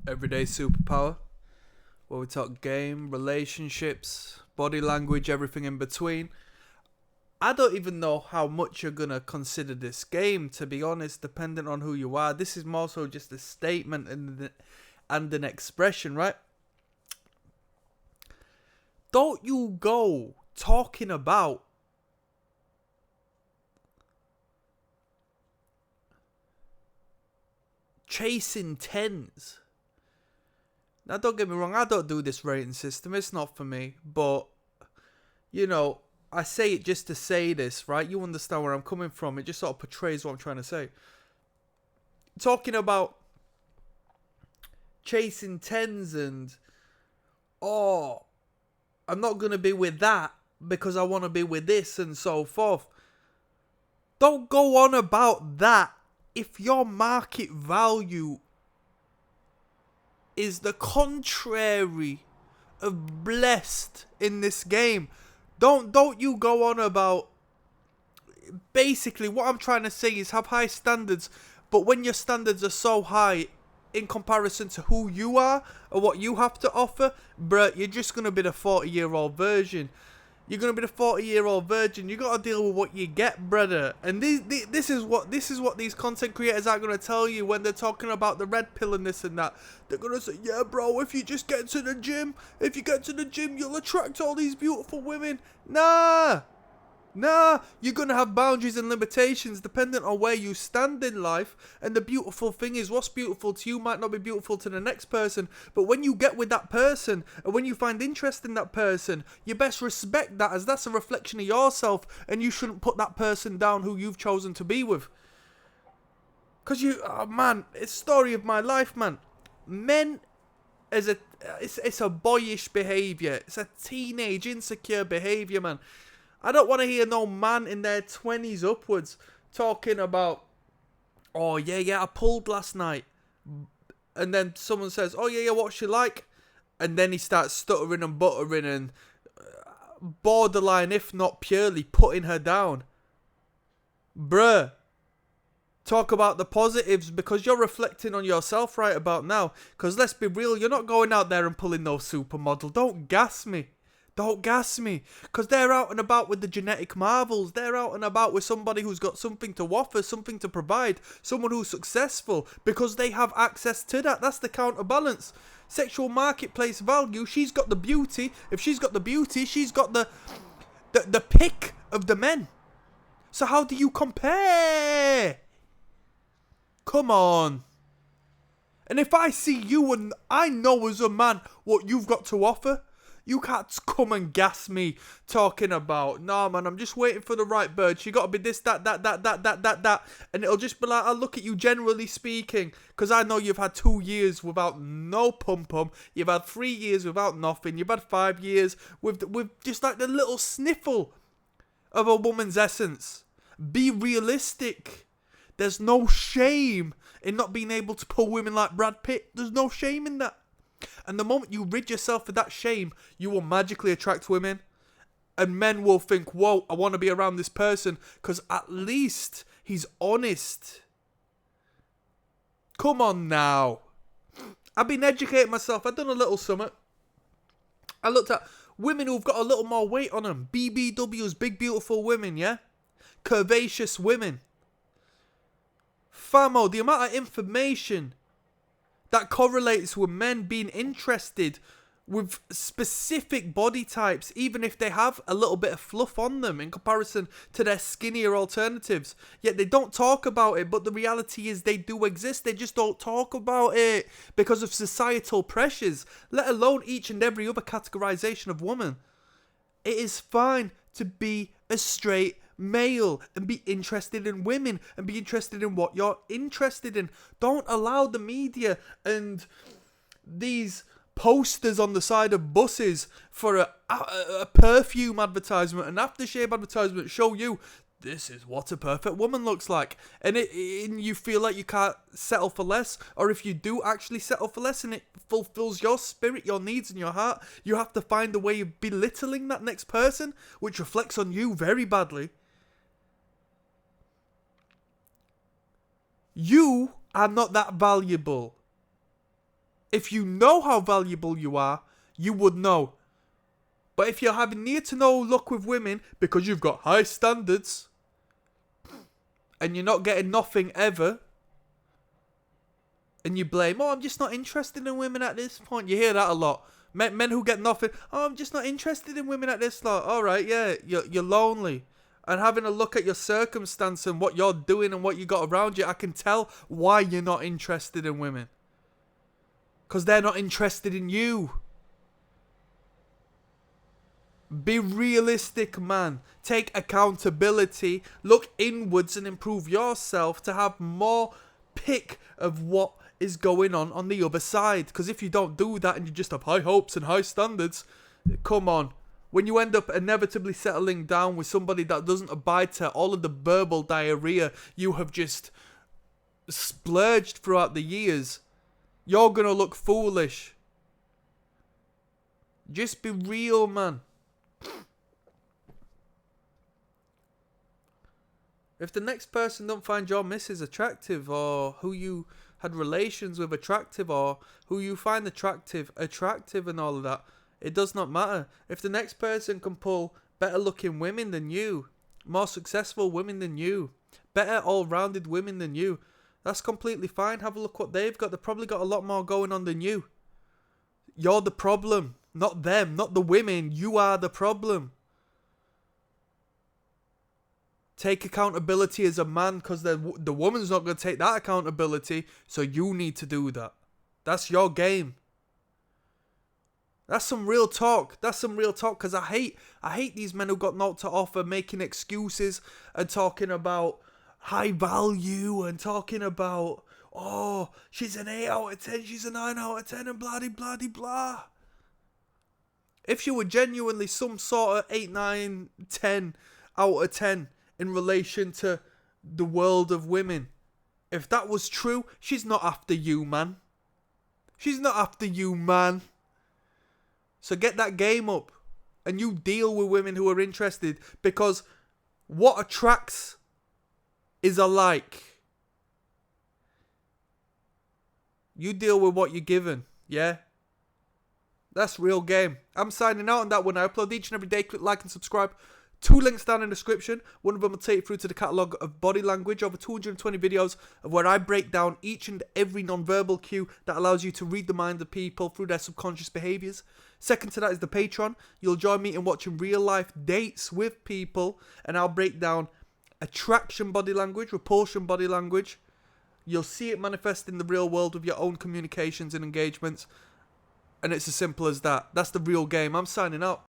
Everyday Superpower, where we talk game, relationships, body language, everything in between. I don't even know how much you're going to consider this game, to be honest, depending on who you are. This is more so just a statement and an expression, right? Don't you go talking about chasing tens. Now, don't get me wrong, I don't do this rating system. It's not for me. But, I say it just to say this, right? You understand where I'm coming from. It just sort of portrays what I'm trying to say. Talking about chasing tens and, I'm not going to be with that because I want to be with this and so forth. Don't go on about that if your market value is the contrary of blessed in this game. Don't you go on about... Basically, what I'm trying to say is have high standards, but when your standards are so high in comparison to who you are or what you have to offer, bruh, you're just going to be the 40-year-old version. You're going to be the 40-year-old virgin. You got to deal with what you get, brother. And this is what these content creators are going to tell you when they're talking about the red pill and this and that. They're going to say, yeah, bro, if you just get to the gym, you'll attract all these beautiful women. Nah, you're going to have boundaries and limitations depending on where you stand in life. And the beautiful thing is, what's beautiful to you might not be beautiful to the next person. But when you get with that person, and when you find interest in that person, you best respect that, as that's a reflection of yourself. And you shouldn't put that person down who you've chosen to be with. Because it's the story of my life, man. Men, it's a boyish behaviour. It's a teenage, insecure behaviour, man. I don't want to hear no man in their 20s upwards talking about, oh, yeah, I pulled last night. And then someone says, oh, yeah, what's she like? And then he starts stuttering and buttering and borderline, if not purely, putting her down. Bruh. Talk about the positives, because you're reflecting on yourself right about now. Because let's be real, you're not going out there and pulling no supermodel. Don't gas me. Because they're out and about with the genetic marvels. They're out and about with somebody who's got something to offer, something to provide, someone who's successful, because they have access to that. That's the counterbalance. Sexual marketplace value, she's got the beauty. If she's got the beauty, she's got the pick of the men. So how do you compare? Come on. And if I see you and I know as a man what you've got to offer, you can't come and gas me talking about, nah, man, I'm just waiting for the right bird. She got to be this, that. And it'll just be like, I'll look at you generally speaking, because I know you've had 2 years without no pum-pum. You've had 3 years without nothing. You've had 5 years with just like the little sniffle of a woman's essence. Be realistic. There's no shame in not being able to pull women like Brad Pitt. There's no shame in that. And the moment you rid yourself of that shame, you will magically attract women. And men will think, whoa, I want to be around this person because at least he's honest. Come on now. I've been educating myself. I've done a little something. I looked at women who've got a little more weight on them. BBWs, big beautiful women, yeah? Curvaceous women. Famo, the amount of information that correlates with men being interested with specific body types, even if they have a little bit of fluff on them in comparison to their skinnier alternatives. Yet they don't talk about it, but the reality is they do exist. They just don't talk about it because of societal pressures, let alone each and every other categorization of woman. It is fine to be a straight male and be interested in women and be interested in what you're interested in. Don't allow the media and these posters on the side of buses for a perfume advertisement, an aftershave advertisement show you this is what a perfect woman looks like, and you feel like you can't settle for less. Or if you do actually settle for less and it fulfills your spirit, your needs and your heart, you have to find a way of belittling that next person, which reflects on you very badly. You are not that valuable. If you know how valuable you are, you would know. But if you're having near to no luck with women because you've got high standards and you're not getting nothing ever, and you blame, oh, I'm just not interested in women at this point. You hear that a lot. Men who get nothing, oh, I'm just not interested in women at this lot. All right, yeah, you're lonely. And having a look at your circumstance and what you're doing and what you got around you, I can tell why you're not interested in women. Because they're not interested in you. Be realistic, man. Take accountability. Look inwards and improve yourself to have more pick of what is going on the other side. Because if you don't do that and you just have high hopes and high standards, come on. When you end up inevitably settling down with somebody that doesn't abide to all of the verbal diarrhea you have just splurged throughout the years, you're going to look foolish. Just be real, man. If the next person don't find your missus attractive, or who you had relations with attractive, or who you find attractive and all of that, it does not matter. If the next person can pull better looking women than you, more successful women than you, better all-rounded women than you, that's completely fine. Have a look what they've got. They've probably got a lot more going on than you. You're the problem, not them, not the women. You are the problem. Take accountability as a man, because the woman's not going to take that accountability, so you need to do that. That's your game. That's some real talk. Because I hate these men who got naught to offer, making excuses and talking about high value and talking about, oh, she's an 8 out of 10, she's a 9 out of 10 and blah, blah, blah, blah. If she were genuinely some sort of 8, 9, 10 out of 10 in relation to the world of women, if that was true, she's not after you, man. She's not after you, man. So get that game up and you deal with women who are interested, because what attracts is a like. You deal with what you're given, yeah? That's real game. I'm signing out on that one. I upload each and every day. Click like and subscribe. 2 links down in the description. One of them will take you through to the catalogue of body language. Over 220 videos of where I break down each and every non-verbal cue that allows you to read the mind of people through their subconscious behaviours. Second to that is the Patreon. You'll join me in watching real life dates with people, and I'll break down attraction body language, repulsion body language. You'll see it manifest in the real world with your own communications and engagements. And it's as simple as that. That's the real game. I'm signing out.